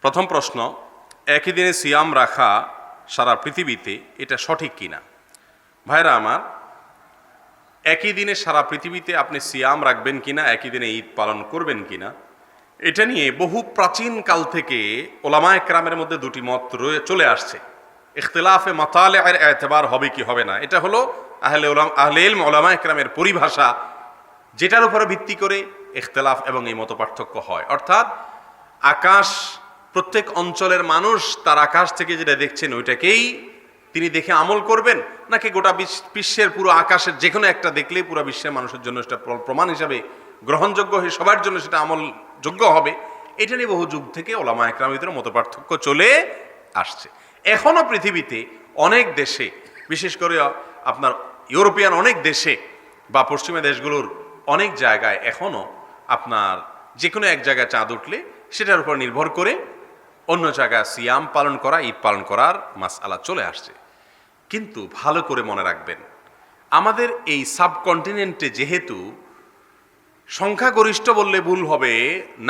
প্রথম প্রশ্ন, একই দিনে সিয়াম রাখা সারা পৃথিবীতে এটা সঠিক কিনা? ভাইরা আমার, একই দিনে সারা পৃথিবীতে আপনি সিয়াম রাখবেন কিনা, একই দিনে ঈদ পালন করবেন কিনা, এটা নিয়ে বহু প্রাচীন কাল থেকে ওলামায়ে কেরামের মধ্যে দুটি মত চলে আসছে। ইখতিলাফে মাতালের এতেবার হবে কি হবে না, এটা হলো আহলে ইলম ওলামায়ে কেরামের পরিভাষা, যেটার উপরে ভিত্তি করে ইখতিলাফ এবং এই মত পার্থক্য হয়। অর্থাৎ আকাশ, প্রত্যেক অঞ্চলের মানুষ তার আকাশ থেকে যেটা দেখছেন ওইটাকেই তিনি দেখে আমল করবেন, নাকি গোটা বিশ্বের পুরো আকাশের যে কোনো একটা দেখলে পুরো বিশ্বের মানুষের জন্য সেটা প্রমাণ হিসাবে গ্রহণযোগ্য হয়ে সবার জন্য সেটা আমলযোগ্য হবে, এটা নিয়ে বহু যুগ থেকে ওলামায়ে কেরামের ভিতরে মত পার্থক্য চলে আসছে। এখনো পৃথিবীতে অনেক দেশে, বিশেষ করে আপনার ইউরোপিয়ান অনেক দেশে বা পশ্চিমা দেশগুলোর অনেক জায়গায় এখনো আপনার যে কোনো এক জায়গায় চাঁদ উঠলে সেটার উপর নির্ভর করে অন্য জায়গায় সিয়াম পালন করা, ঈদ পালন করার মাসআলা চলে আসছে। কিন্তু ভালো করে মনে রাখবেন, আমাদের এই সাবকন্টিনেন্টে যেহেতু সংখ্যাগরিষ্ঠ বললে ভুল হবে,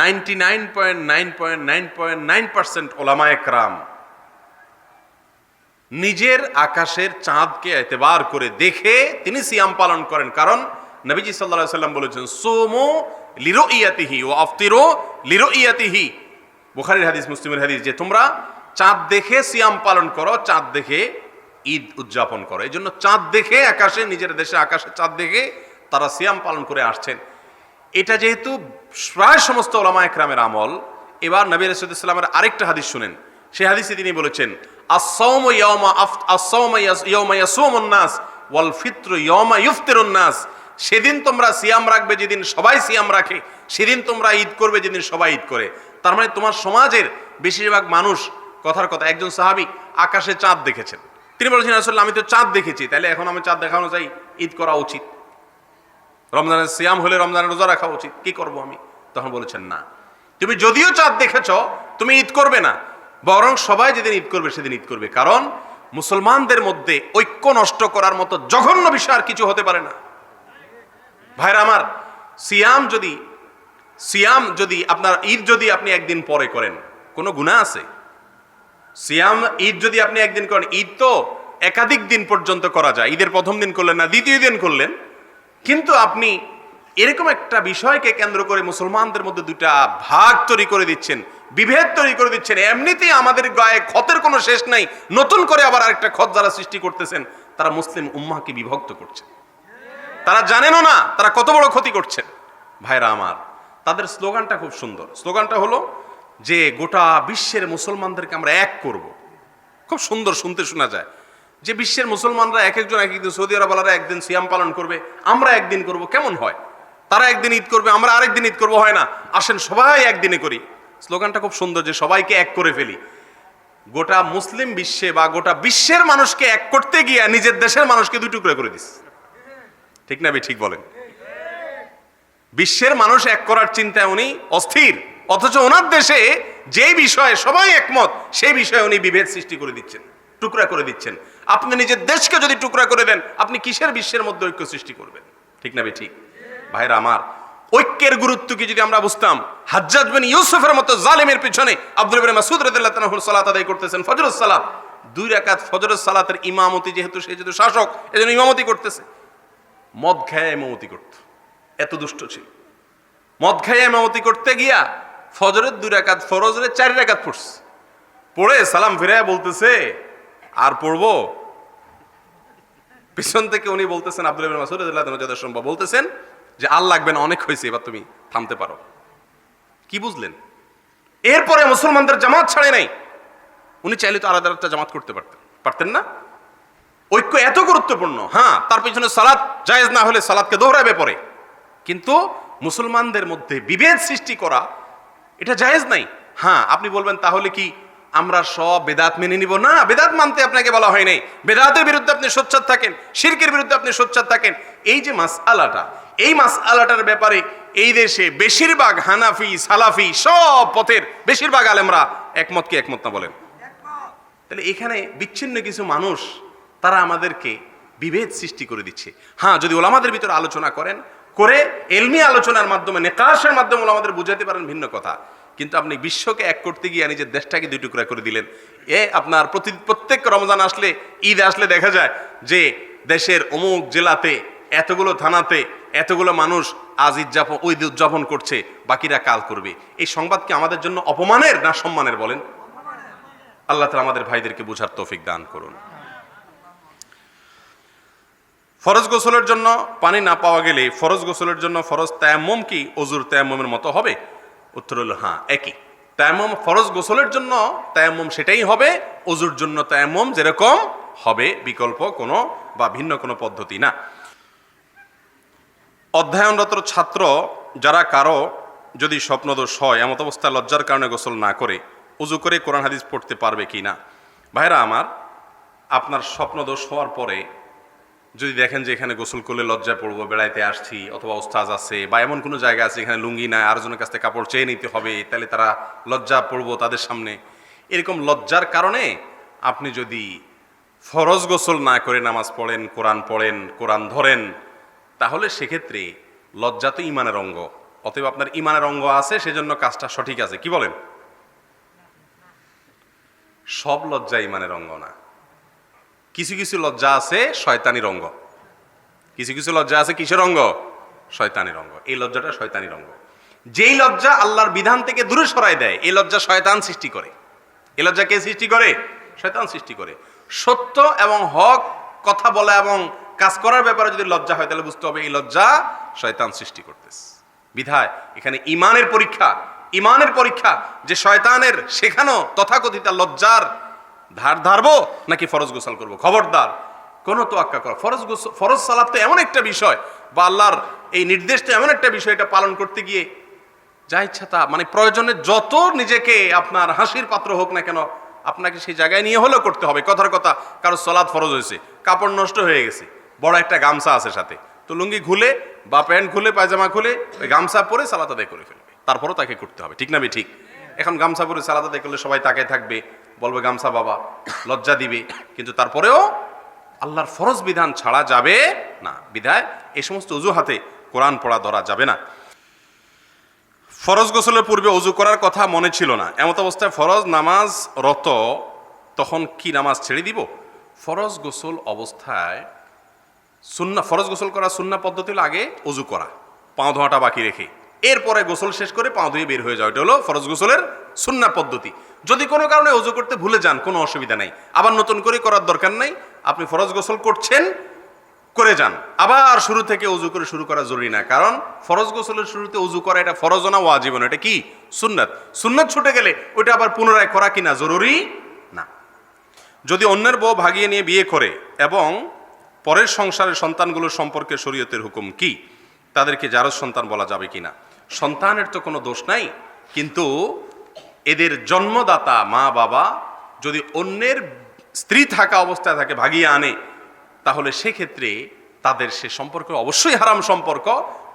99.999% ওলামায়ে কেরাম নিজের আকাশের চাঁদকে এতেবার করে দেখে তিনি সিয়াম পালন করেন। কারণ নবীজি সাল্লাল্লাহু আলাইহি ওয়াসাল্লাম বলেছেন, সুমু লিরুইয়াতিহি ওয়া আফতিরু লিরুইয়াতিহি। বুখারীর হাদিস, মুসলিমের হাদিস, যে তোমরা চাঁদ দেখে সিয়াম পালন করো, চাঁদ দেখে ঈদ উদযাপন করো। এই জন্য চাঁদ দেখে আকাশে, নিজের দেশে আকাশে চাঁদ দেখে তারা সিয়াম পালন করে আসছেন। এটা যেহেতু প্রায় সমস্ত ওলামায়ে কেরামের আমল, এবার নবী রাসূলুল্লাহ সাল্লাল্লাহু আলাইহি ওয়াসাল্লামের আরেকটা হাদিস শুনেন। সেই হাদিসে তিনি বলেছেন, আস-সাওমু ইয়াওমা ইয়াসুমুন নাস ওয়াল ফিত্রু ইয়াওমা ইফতিরুন নাস। সেদিন তোমরা সিয়াম রাখবে যেদিন সবাই সিয়াম রাখে, সেদিন তোমরা ঈদ করবে যেদিন সবাই ঈদ করে। তার মানে তোমার সমাজের বেশিরভাগ মানুষ, কথার কথা, একজন সাহাবী আকাশে চাঁদ দেখেছেন, তিনি বলেছেন, রাসূলুল্লাহ আমি তো চাঁদ দেখেছি, তাহলে এখন আমি চাঁদ দেখানো চাই, ঈদ করা উচিত, রমজানের সিয়াম হলে রমজানের রোজা রাখা উচিত, কি করব আমি? তখন বলেছেন, না, তুমি যদিও চাঁদ দেখেছ তুমি ঈদ করবে না, বরং সবাই যেদিন ঈদ করবে সেদিন ঈদ করবে। কারণ মুসলমানদের মধ্যে ঐক্য নষ্ট করার মতো জঘন্য বিষয় আর কিছু হতে পারে না। ভাইরা আমার, সিয়াম যদি আপনার ঈদ যদি আপনি একদিন পরে করেন, কোনো গুনাহ আছে? সিয়াম ঈদ যদি আপনি একদিন করেন, ঈদ তো একাধিক দিন পর্যন্ত করা যায়, ঈদের প্রথম দিন করলেন না, দ্বিতীয় দিন করলেন, কিন্তু আপনি এরকম একটা বিষয়কে কেন্দ্র করে মুসলমানদের মধ্যে দুটা ভাগ তৈরি করে দিচ্ছেন, বিভেদ তৈরি করে দিচ্ছেন। এমনিতেই আমাদের গায়ে ক্ষতের কোনো শেষ নাই, নতুন করে আবার আরেকটা ক্ষত যারা সৃষ্টি করতেছেন, তারা মুসলিম উম্মাহকে বিভক্ত করছেন। তারা জানেনও না তারা কত বড় ক্ষতি করছেন। ভাইরা আমার, তাদের স্লোগানটা খুব সুন্দর। স্লোগানটা হলো যে গোটা বিশ্বের মুসলমানদেরকে আমরা এক করব। খুব সুন্দর শুনতে শোনা যায় যে বিশ্বের মুসলমানরা এক একজন এক একদিন, সৌদি আরবওয়ালারা একদিন সিয়াম পালন করবে, আমরা একদিন করব, কেমন হয়? তারা একদিন ঈদ করবে, আমরা আরেকদিন ঈদ করবো, হয় না? আসেন সবাই একদিনে করি। স্লোগানটা খুব সুন্দর, যে সবাইকে এক করে ফেলি। গোটা মুসলিম বিশ্বে বা গোটা বিশ্বের মানুষকে এক করতে গিয়ে নিজের দেশের মানুষকে দুই টুকরা করে দিস। ঠিক না? ঠিক বলেন। বিশ্বের মানুষ এক করার চিন্তায় উনি অস্থির, অথচ ওনার দেশে যে বিষয়ে সবাই একমত সেই বিষয়ে উনি বিভেদ সৃষ্টি করে দিচ্ছেন, টুকরা করে দিচ্ছেন। আপনি নিজের দেশকে যদি টুকরা করে দেন, আপনি কিসের বিশ্বের মধ্যে ঐক্য সৃষ্টি করবেন? ঠিক না ঠিক? ভাইরা আমার, ঐক্যের গুরুত্ব কি যদি আমরা বুঝতাম, হাজ্জাজ বিন ইউসুফের মতো জালেমের পিছনে আব্দুল্লাহ ইবনে মাসউদ রাদিয়াল্লাহু তাআলা সালাত আদায় করতেছেন, ফজরের সালাত, 2 রাকাত ফজরের সালাতের ইমামতি, যেহেতু সে যেহেতু শাসক এজন্য ইমামতি করতেছে। মদ খেয়ে ইমামতি করত, এত দুষ্ট ছিল। মদ খেয়ে ইমামতি করতে গিয়া ফজরের 2 রাকাত ফরজের 4 রাকাত পড়ছে, পড়ে সালাম ফিরাইয়া বলতেছে, আর পড়বো? পিছন থেকে উনি বলতেছেন, আব্দুল্লাহ ইবনে মাসউদ রাদিয়াল্লাহু তাআলা যত সম্ভব বলতেছেন যে আর লাগবে না, অনেক হয়েছে, এবার তুমি থামতে পারো। কি বুঝলেন? এরপরে মুসলমানদের জামাত ছাড়ে নাই। উনি চাইলে তো আলাদা আলাদা জামাত করতে পারতেন না? ঐক্য এত গুরুত্বপূর্ণ। হ্যাঁ, তার পিছনে সালাত জায়েজ না হলে সালাতকে দোহরাবে পরে, কিন্তু মুসলমানদের মধ্যে বিভেদ সৃষ্টি করা এটা জায়েজ নাই। হ্যাঁ, আপনি বলবেন তাহলে কি আমরা সব বেদাত মেনে নিব? না, বেদাত মানতে আপনাকে বলা হয় নাই। বেদাতের বিরুদ্ধে আপনি সোচ্চার থাকেন, শিরকের বিরুদ্ধে আপনি সোচ্চার থাকেন। এই যে মাসআলাটা, এই মাসআলাটার ব্যাপারে এই দেশে বেশিরভাগ হানাফি, সালাফি, সব পথের বেশিরভাগ আলেমরা একমত কি একমত না বলেন? তাহলে এখানে বিচ্ছিন্ন কিছু মানুষ তারা আমাদেরকে বিভেদ সৃষ্টি করে দিচ্ছে। হ্যাঁ, যদি ওলামাদের ভিতরে আলোচনা করে এলমি আলোচনার মাধ্যমে, নিকাশের মাধ্যমে ওলামাদের বুঝাতে পারেন, ভিন্ন কথা। কিন্তু আপনি বিশ্বকে এক করতে গিয়ে নিজের দেশটাকে দুই টুকরা করে দিলেন। আপনার প্রত্যেক রমজান আসলে, ঈদ আসলে দেখা যায় যে দেশের অমুক জেলাতে এতগুলো থানাতে এতগুলো মানুষ আজ ঈদ উদযাপন করছে, বাকিরা কাল করবে। এই সংবাদ কি আমাদের জন্য অপমানের না সম্মানের বলেন? আল্লাহ তাআলা আমাদের ভাইদেরকে বুঝার তৌফিক দান করুন। ফরজ গোসলের জন্য পানি না পাওয়া গেলে ফরজ গোসলের জন্য ফরজ তায়াম্মুম কি ওযুর তায়াম্মুমের মতো হবে? উত্তর হলো হ্যাঁ, একই। তায়াম্মুম ফরজ গোসলের জন্য তায়াম্মুম সেটাই হবে, ওযুর জন্য তায়াম্মুম যেরকম হবে, বিকল্প কোনো বা ভিন্ন কোনো পদ্ধতি না। অধ্যয়নরত ছাত্র যারা কারো যদি স্বপ্নদোষ হয়, এমত অবস্থায় লজ্জার কারণে গোসল না করে উযু করে কোরআন হাদিস পড়তে পারবে কি না? ভাইরা আমার, আপনার স্বপ্নদোষ হওয়ার পরে যদি দেখেন যে এখানে গোসল করলে লজ্জায় পড়বো, বেড়াইতে আসছি অথবা ওস্তাজ আছে বা এমন কোনো জায়গা আছে এখানে লুঙ্গি নাই, আরেকজনের কাছ থেকে কাপড় চেয়ে নিতে হবে, তাহলে তারা লজ্জা পড়বো তাদের সামনে, এরকম লজ্জার কারণে আপনি যদি ফরজ গোসল না করে নামাজ পড়েন, কোরআন ধরেন, তাহলে সেক্ষেত্রে লজ্জা তো ইমানের অঙ্গ, অতএব আপনার ইমানের অঙ্গ আছে, সেজন্য কাজটা সঠিক আছে। কি বলেন? সব লজ্জা ইমানের অঙ্গ না। কিছু কিছু লজ্জা আছে শয়তানির অঙ্গ, কিছু কিছু লজ্জা আছে কিসের অঙ্গ? শয়তানির অঙ্গ। এই লজ্জাটা শয়তানির অঙ্গ। যেই লজ্জা আল্লাহর বিধান থেকে দূরে সরায় দেয়, এই লজ্জা শয়তান সৃষ্টি করে। এই লজ্জা কে সৃষ্টি করে? শয়তান সৃষ্টি করে। সত্য এবং হক কথা বলা এবং কাজ করার ব্যাপারে যদি লজ্জা হয়, তাহলে বুঝতে হবে এই লজ্জা শয়তান সৃষ্টি করতেছে। বিধায় এখানে ইমানের পরীক্ষা যে শয়তানের শেখানো তথাকথিত লজ্জার ধার ধারবো নাকি ফরজ গোসল করবো। খবরদার কোনো তোয়াক্কা করা। ফরজ সালাত তো এমন একটা বিষয়, বা আল্লাহর এই নির্দেশটা এমন একটা বিষয়, এটা পালন করতে গিয়ে যা ইচ্ছা তা, মানে প্রয়োজনে যত নিজেকে আপনার হাসির পাত্র হোক না কেন, আপনাকে সেই জায়গায় নিয়ে হলেও করতে হবে। কথার কথা, কারো সালাত ফরজ হয়েছে, কাপড় নষ্ট হয়ে গেছে, বড় একটা গামছা আছে সাথে, তো লুঙ্গি খুলে বা প্যান্ট খুলে পায়জামা খুলে ওই গামছা পরে সালাত আদায় করে ফেলবে, তারপরও তাকে করতে হবে। ঠিক না বে ঠিক? এখন গামছা পরে সালাত আদায় করলে সবাই তাকে থাকবে, বলবে গামছা বাবা, লজ্জা দিবে, কিন্তু তারপরেও আল্লাহর ফরজ বিধান ছাড়া যাবে না। বিধায় এই সমস্ত অজুহাতে কোরআন পড়া ধরা যাবে না। ফরজ গোসলের পূর্বে অজু করার কথা মনে ছিল না, এমত অবস্থায় ফরজ নামাজ রত, তখন কি নামাজ ছেড়ে দিব? ফরজ গোসল অবস্থায় ফরজ গোসল করা সুন্নাহ পদ্ধতি হলো আগে অজু করা, পাও ধোয়াটা বাকি রেখে, এরপরে গোসল শেষ করে পাও ধুয়ে বের হয়ে যাওয়া, এটা হলো ফরজ গোসলের সুন্নাহ পদ্ধতি। যদি কোনো কারণে অজু করতে ভুলে যান, কোনো অসুবিধা নাই, আবার নতুন করে করার দরকার নাই। আপনি ফরজ গোসল করছেন, করে যান, আবার শুরু থেকে অজু করে শুরু করা জরুরি না। কারণ ফরজ গোসলের শুরুতে অজু করা এটা ফরজ না, ওয়াজিব না, এটা কি? সুন্নাত। সুন্নাত ছুটে গেলে ওইটা আবার পুনরায় করা কিনা জরুরি না। যদি অন্যের বউ ভাগিয়ে নিয়ে বিয়ে করে এবং পরের সংসারের সন্তানগুলোর সম্পর্কে শরীয়তের হুকুম কি? তাদেরকে জারজ সন্তান বলা যাবে কিনা? সন্তানের তো কোনো দোষ নাই, কিন্তু এদের জন্মদাতা মা বাবা যদি অন্যের স্ত্রী থাকা অবস্থায় থাকে ভাগিয়ে আনে, তাহলে সেক্ষেত্রে তাদের সে সম্পর্ক অবশ্যই হারাম সম্পর্ক।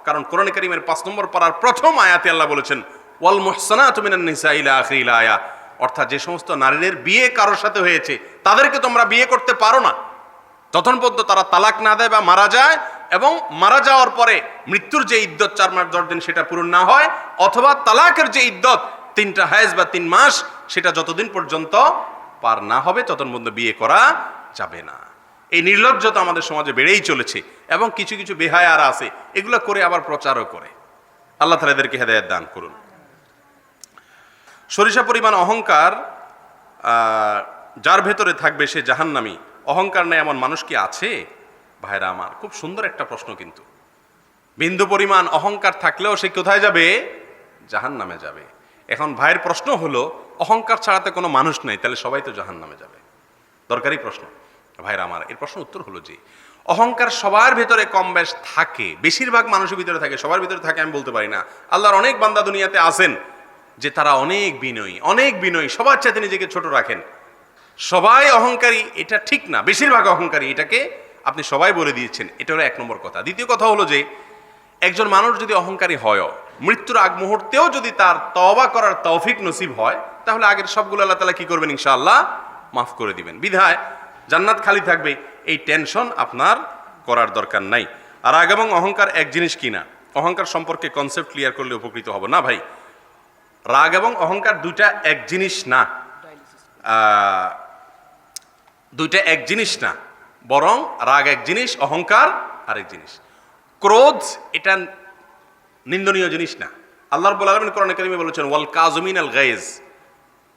কারণ কোরআন কারীমের 5 নম্বর পারার প্রথম আয়াতে আল্লাহ বলেছেন, ওয়াল মুহসানাতু মিনান নিসা ইলা আখিরিল আয়া, অর্থাৎ যে সমস্ত নারীদের বিয়ে কারোর সাথে হয়েছে তাদেরকে তোমরা বিয়ে করতে পারো না যতক্ষণ পর্যন্ত তারা তালাক না দেয় বা মারা যায়, এবং মারা যাওয়ার পরে মৃত্যুর যে ইদ্যত 4 মাস 10 দিন সেটা পূরণ না হয়, অথবা তালাকের যে ইদ্যত 3টা হায়েজ বা 3 মাস, সেটা যতদিন পর্যন্ত পার না হবে ততক্ষণ পর্যন্ত বিয়ে করা যাবে না। এই নির্লজ্জতা আমাদের সমাজে বেড়েই চলেছে, এবং কিছু কিছু বেহায়ারা আছে এগুলো করে আবার প্রচারও করে। আল্লাহ তাআলা এদেরকে হেদায়েত দান করুন। সরিষা পরিমাণ অহংকার যার ভেতরে থাকবে সে জাহান্নামী, অহংকার নেই এমন মানুষ কি আছে? ভাইরা আমার, খুব সুন্দর একটা প্রশ্ন। কিন্তু বিন্দু পরিমাণ অহংকার থাকলেও সে কোথায় যাবে? জাহান্নামে যাবে। এখন ভাইয়ের প্রশ্ন হলো, অহংকার ছাড়াতে কোনো মানুষ নেই, তাহলে সবাই তো জাহান্নামে যাবে? দরকারি প্রশ্ন। ভাইরা আমার, এর প্রশ্ন উত্তর হলো যে অহংকার সবার ভেতরে কম বেশ থাকে, বেশিরভাগ মানুষের ভিতরে থাকে, সবার ভিতরে থাকে আমি বলতে পারি না। আল্লাহর অনেক বান্দা দুনিয়াতে আছেন যে তারা অনেক বিনয়ী, সবার চাইতে নিজেকে ছোট রাখেন। সবাই অহংকারী এটা ঠিক না, বেশিরভাগ অহংকারী, এটাকে আপনি সবাই বলে দিয়েছেন। এটা হলো 1 নম্বর কথা। দ্বিতীয় কথা হলো যে একজন মানুষ যদি অহংকারী হয়, মৃত্যুর আগ মুহূর্তেও যদি তার তওবা করার তৌফিক নসিব হয়, তাহলে আগের সবগুলো আল্লাহ তাআলা কি করবেন? ইনশাআল্লাহ মাফ করে দিবেন। বিধায় জান্নাত খালি থাকবে, এই টেনশন আপনার করার দরকার নাই। আর রাগ এবং অহংকার এক জিনিস কিনা, অহংকার সম্পর্কে কনসেপ্ট ক্লিয়ার করলে উপকৃত হব না ভাই। রাগ এবং অহংকার দুইটা এক জিনিস না, দুইটা এক জিনিস না, বরং রাগ এক জিনিস, অহংকার আরেক জিনিস। ক্রোধ এটা নিন্দনীয় জিনিস না। আল্লাহ রাব্বুল আলামিন কোরআনে কারিমে বলেছেন ওয়াল কাযিমিন আল গায়জ,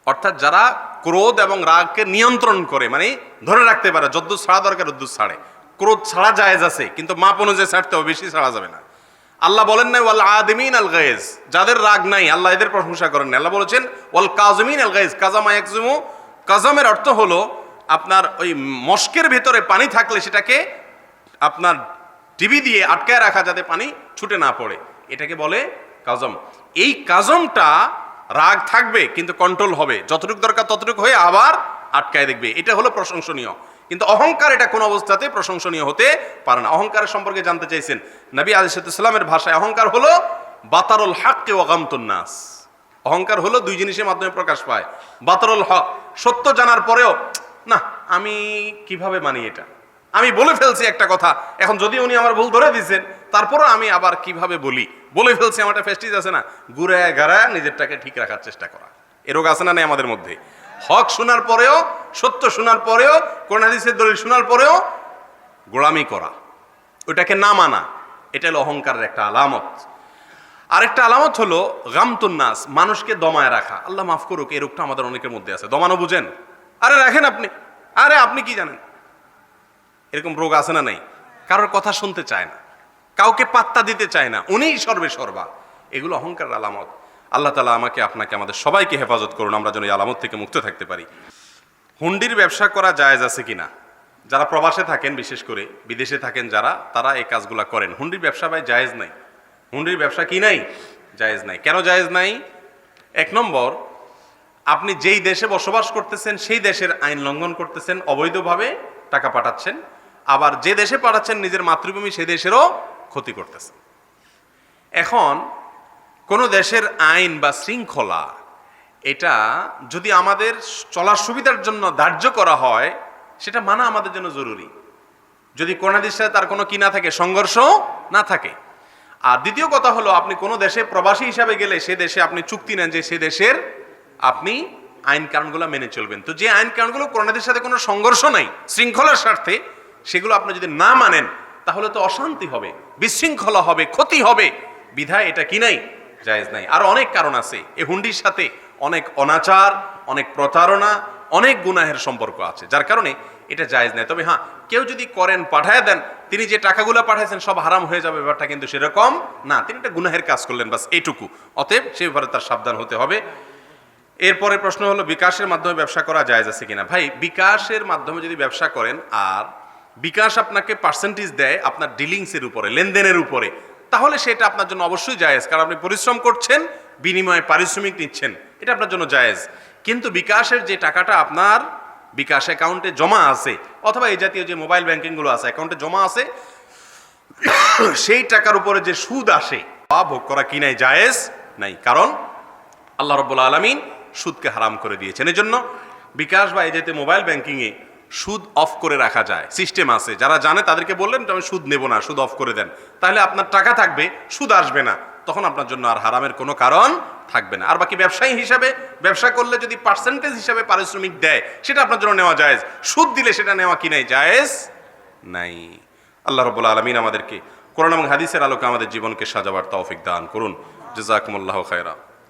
অর্থাৎ যারা ক্রোধ এবং রাগকে নিয়ন্ত্রণ করে, মানে ধরে রাখতে পারে, যদ্দূর ছাড়া দরকার তদ্দূর ছাড়ে। ক্রোধ ছাড়া জায়েজ আছে, কিন্তু মাপ অনুযায়ী ছাড়তে হবে, বেশি ছাড়া যাবে না। আল্লাহ বলেন নাই ওয়াল আদিমিন আল গায়জ, যাদের রাগ নাই আল্লাহ এদের প্রশংসা করেন না। আল্লাহ বলেছেন ওয়াল কাযিমিন আল গায়জ। কাযামা ইয়াকযিমু, কাযামের অর্থ হলো আপনার ওই মশকের ভিতরে পানি থাকলে সেটাকে আপনার টিভি দিয়ে আটকায় রাখা যাতে পানি ছুটে না পড়ে, এটাকে বলে কাজম। এই কাজমটা রাগ থাকবে কিন্তু কন্ট্রোল হবে, যতটুকু দরকার ততটুকু হয়ে আবার আটকায় দেখবে, এটা হলো প্রশংসনীয়। কিন্তু অহংকার এটা কোন অবস্থাতে প্রশংসনীয় হতে পারে না। অহংকারের সম্পর্কে জানতে চাইছেন, নবী আলাইহিস সালামের ভাষায় অহংকার হলো বাতারুল হক ওয়া গামতুন নাস। অহংকার হলো দুই জিনিসের মাধ্যমে প্রকাশ পায়। বাতারুল হক, সত্য জানার পরেও না আমি কিভাবে মানি এটা, আমি বলে ফেলছি একটা কথা, এখন যদি উনি আমার ভুল ধরে দিয়েছেন তারপরও আমি আবার কিভাবে বলে ফেলছি, আমার একটা ফেস্টিজ আছে না, ঘুরায় গাড়ায় নিজেরটাকে ঠিক রাখার চেষ্টা করা, এ রোগ আছে না নেই আমাদের মধ্যে। হক শোনার পরেও, সত্য শোনার পরেও, কোরআন হাদিসের দলিল শোনার পরেও গোলামি করা, ওটাকে না মানা, এটা হলো অহংকারের একটা আলামত। আরেকটা আলামত হলো গামতুন নাস, মানুষকে দমায় রাখা। আল্লাহ মাফ করুক, এই রোগটা আমাদের অনেকের মধ্যে আছে। দমানো বুঝেন? আরে রাখেন আপনি, আরে আপনি কি জানেন, এরকম রোগ আছে না নাই? কারোর কথা শুনতে চায় না, কাউকে পাত্তা দিতে চায় না, উনিই সর্বে সর্বা। এগুলো অহংকারের আলামত। আল্লাহ তাআলা আমাকে আপনাকে আমাদের সবাইকে হেফাজত করুন, আমরা যেন এই আলামত থেকে মুক্ত থাকতে পারি। হুন্ডির ব্যবসা করা জায়েজ আছে কিনা? যারা প্রবাসে থাকেন, বিশেষ করে বিদেশে থাকেন যারা, তারা এই কাজগুলা করেন। হুন্ডির ব্যবসা ভাই জায়েজ নাই। হুন্ডির ব্যবসা কি নাই? জায়েজ নাই। কেন জায়েজ নাই? এক নম্বর, আপনি যেই দেশে বসবাস করতেছেন সেই দেশের আইন লঙ্ঘন করতেছেন, অবৈধভাবে টাকা পাঠাচ্ছেন। আবার যে দেশে পাঠাচ্ছেন নিজের মাতৃভূমি, সে দেশেরও ক্ষতি করতেছেন। এখন কোন দেশের আইন বা শৃঙ্খলা, এটা যদি আমাদের চলার সুবিধার জন্য ধার্য করা হয়, সেটা মানা আমাদের জন্য জরুরি। যদি কোন দেশের সাথে তার কোনো কি না থাকে, সংঘর্ষ না থাকে। আর দ্বিতীয় কথা হলো, আপনি কোনো দেশে প্রবাসী হিসাবে গেলে সে দেশে আপনি চুক্তি নেন যে সে দেশের আপনি আইন কানুনগুলো মেনে চলবেন। তো যে আইন কানুনগুলো কোরআনের সাথে কোনো সংঘর্ষ নাই, শৃঙ্খলার স্বার্থে, সেগুলো আপনি যদি না মানেন তাহলে তো অশান্তি হবে, বিশৃঙ্খলা হবে, ক্ষতি হবে। বিধায় এটা কি নাই? জায়েজ নাই। আর অনেক কারণ আছে। এই হুন্ডির সাথে অনেক অনাচার, অনেক প্রতারণা, অনেক গুনাহের সম্পর্ক আছে, যার কারণে এটা জায়েজ নাই। তবে হ্যাঁ, কেউ যদি করেন, পাঠায় দেন, তিনি যে টাকাগুলো পাঠাইছেন সব হারাম হয়ে যাবে, ব্যাপারটা কিন্তু সেরকম না। তিনি একটা গুনাহের কাজ করলেন, বাস এইটুকু। অতএব সে ব্যাপারে তার সাবধান হতে হবে। এরপরে প্রশ্ন হলো বিকাশের মাধ্যমে ব্যবসা করা জায়েজ আছে কিনা? ভাই, বিকাশের মাধ্যমে যদি ব্যবসা করেন আর বিকাশ আপনাকে পার্সেন্টেজ দেয় আপনার ডিলিংসের উপরে, লেনদেনের উপরে, তাহলে সেটা আপনার জন্য অবশ্যই জায়েজ। কারণ আপনি পরিশ্রম করছেন, বিনিময়ে পারিশ্রমিক নিচ্ছেন, এটা আপনার জন্য জায়েজ। কিন্তু বিকাশের যে টাকাটা আপনার বিকাশ অ্যাকাউন্টে জমা আছে, অথবা এই জাতীয় যে মোবাইল ব্যাংকিংগুলো আছে অ্যাকাউন্টে জমা আছে, সেই টাকার উপরে যে সুদ আসে, তা ভোগ করা কি নাই? জায়েজ নাই। কারণ আল্লাহ রাব্বুল আলামিন সুদকে হারাম করে দিয়েছেন। এজন্য বিকাশ বা এই জাতীয় মোবাইল ব্যাংকিংয়ে সুদ অফ করে রাখা যায়, সিস্টেম আছে। যারা জানে তাদেরকে বললেন আমি সুদ নেব না, সুদ অফ করে দেন, তাহলে আপনার টাকা থাকবে, সুদ আসবে না, তখন আপনার জন্য আর হারামের কোনো কারণ থাকবে না। আর বাকি ব্যবসায়ী হিসাবে ব্যবসা করলে যদি পার্সেন্টেজ হিসাবে পারিশ্রমিক দেয়, সেটা আপনার জন্য নেওয়া জায়েজ। সুদ দিলে সেটা নেওয়া কি নাই? জায়েজ নাই। আল্লাহ রাব্বুল আলামিন আমাদেরকে কোরআন এবং হাদিসের আলোকে আমাদের জীবনকে সাজাবার তৌফিক দান করুন। জাযাকুমুল্লাহু খায়রা।